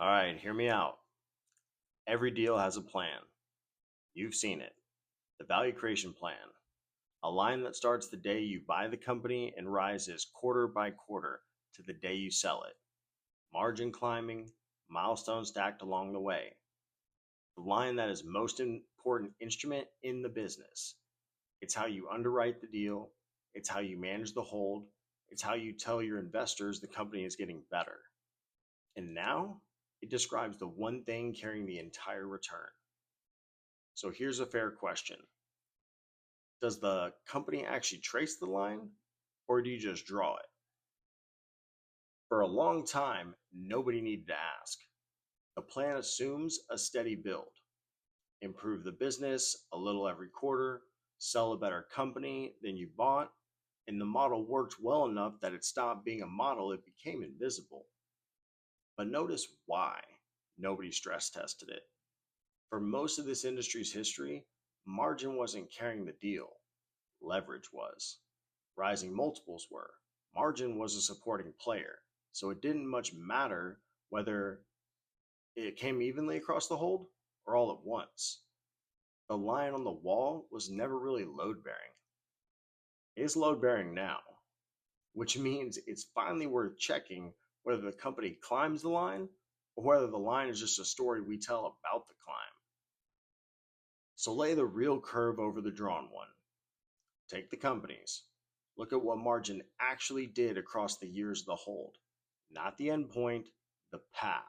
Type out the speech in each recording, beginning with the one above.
All right, hear me out. Every deal has a plan. You've seen it. The value creation plan. A line that starts the day you buy the company and rises quarter by quarter to the day you sell it. Margin climbing, milestones stacked along the way. The line that is most important instrument in the business. It's how you underwrite the deal. It's how you manage the hold. It's how you tell your investors the company is getting better. And now it describes the one thing carrying the entire return. So here's a fair question. Does the company actually trace the line, or do you just draw it? For a long time, nobody needed to ask. The plan assumes a steady build. Improve the business a little every quarter, sell a better company than you bought, and the model worked well enough that it stopped being a model, it became invisible. But notice why nobody stress tested it. For most of this industry's history, margin wasn't carrying the deal, leverage was. Rising multiples were. Margin was a supporting player, so it didn't much matter whether it came evenly across the hold or all at once. The line on the wall was never really load bearing. It is load bearing now, which means it's finally worth checking whether the company climbs the line or whether the line is just a story we tell about the climb. So lay the real curve over the drawn one. Take the companies. Look at what margin actually did across the years of the hold. Not the end point, the path.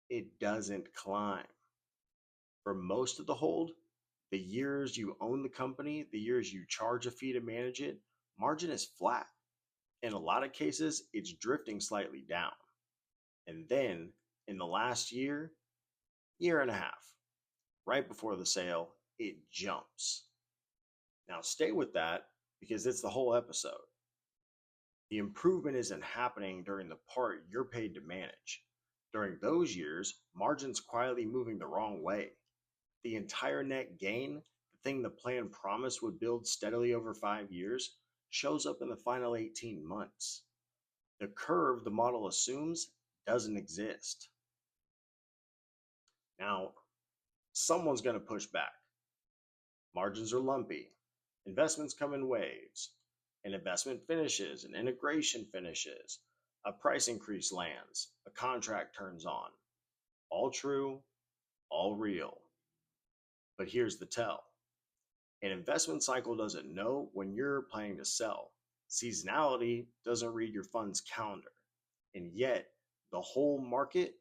It doesn't climb. For most of the hold, the years you own the company, the years you charge a fee to manage it, margin is flat. In a lot of cases, it's drifting slightly down. And then, in the last year and a half, right before the sale, it jumps. Now stay with that because it's the whole episode. The improvement isn't happening during the part you're paid to manage. During those years, margin's quietly moving the wrong way. The entire net gain, the thing the plan promised would build steadily over 5 years, shows up in the final 18 months. The curve the model assumes doesn't exist. Now, someone's going to push back. Margins are lumpy. Investments come in waves. An investment finishes, an integration finishes, a price increase lands, a contract turns on. All true, all real. But here's the tell. An investment cycle doesn't know when you're planning to sell. Seasonality doesn't read your fund's calendar. And yet, the whole market,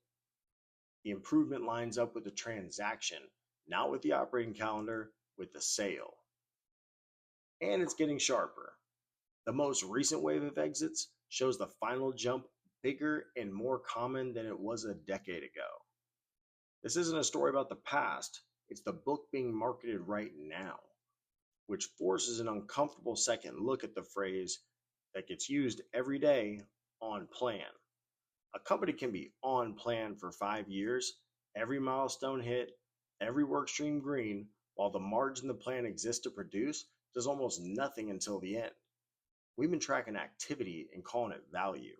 the improvement lines up with the transaction, not with the operating calendar, with the sale. And it's getting sharper. The most recent wave of exits shows the final jump bigger and more common than it was a decade ago. This isn't a story about the past, it's the book being marketed right now, which forces an uncomfortable second look at the phrase that gets used every day, on plan. A company can be on plan for 5 years, every milestone hit, every work stream green, while the margin the plan exists to produce does almost nothing until the end. We've been tracking activity and calling it value.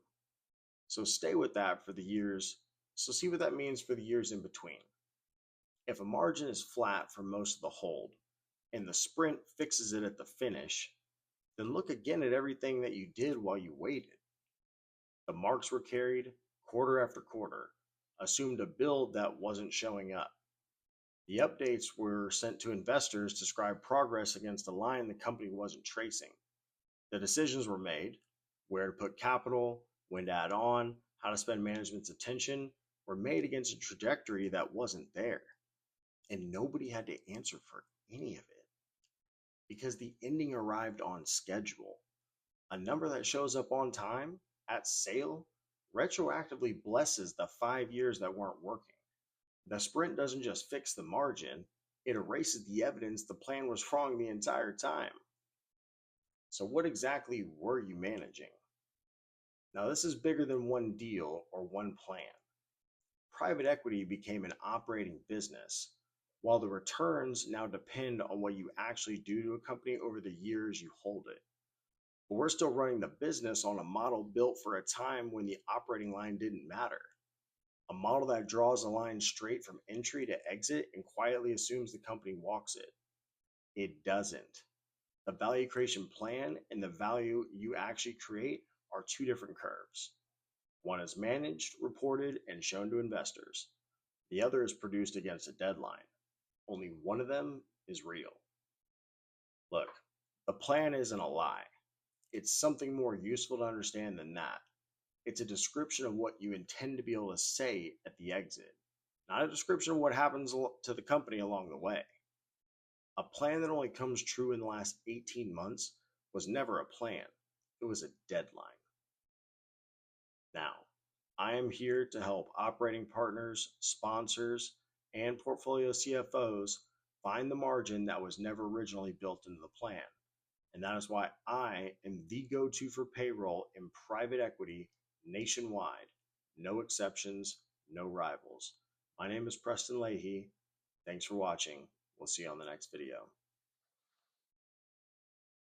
So stay with that for the years. So see what that means for the years in between. If a margin is flat for most of the hold and the sprint fixes it at the finish, then look again at everything that you did while you waited. The marks were carried quarter after quarter, assumed a build that wasn't showing up. The updates were sent to investors to describe progress against a line the company wasn't tracing. The decisions were made, where to put capital, when to add on, how to spend management's attention, were made against a trajectory that wasn't there. And nobody had to answer for any of it because the ending arrived on schedule. A number that shows up on time at sale retroactively blesses the 5 years that weren't working. The sprint doesn't just fix the margin, it erases the evidence the plan was wrong the entire time. So what exactly were you managing? Now this is bigger than one deal or one plan. Private equity became an operating business, while the returns now depend on what you actually do to a company over the years you hold it. But we're still running the business on a model built for a time when the operating line didn't matter. A model that draws a line straight from entry to exit and quietly assumes the company walks it. It doesn't. The value creation plan and the value you actually create are two different curves. One is managed, reported, and shown to investors. The other is produced against a deadline. Only one of them is real. Look, the plan isn't a lie. It's something more useful to understand than that. It's a description of what you intend to be able to say at the exit, not a description of what happens to the company along the way. A plan that only comes true in the last 18 months was never a plan, it was a deadline. Now, I am here to help operating partners, sponsors, and portfolio CFOs find the margin that was never originally built into the plan. And that is why I am the go to for payroll in private equity nationwide. No exceptions, no rivals. My name is Preston Leahy. Thanks for watching. We'll see you on the next video.